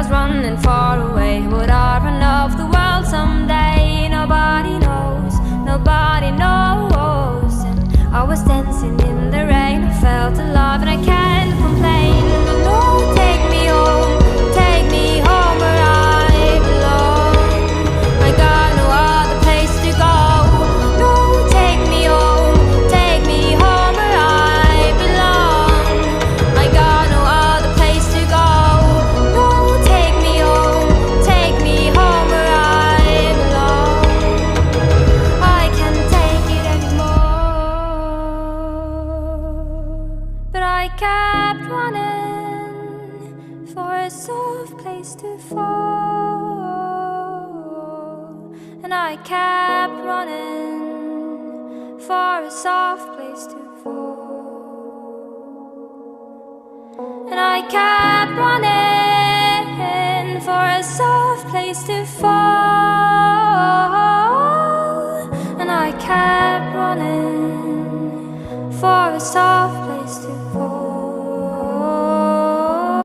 was running far away. Would I run off the world someday? Nobody knows, nobody knows. And I was dancing in the rain, I felt alive and I can't complain. No, take me home where I belong. I got no other place to go. No, take me home where I belong. I got no other place to go. No, take me home where I belong. I can't take it anymore. But I kept running for a soft place to fall. And I kept running for a soft place to fall. And I kept running for a soft place to fall. And I kept running for a soft place to fall.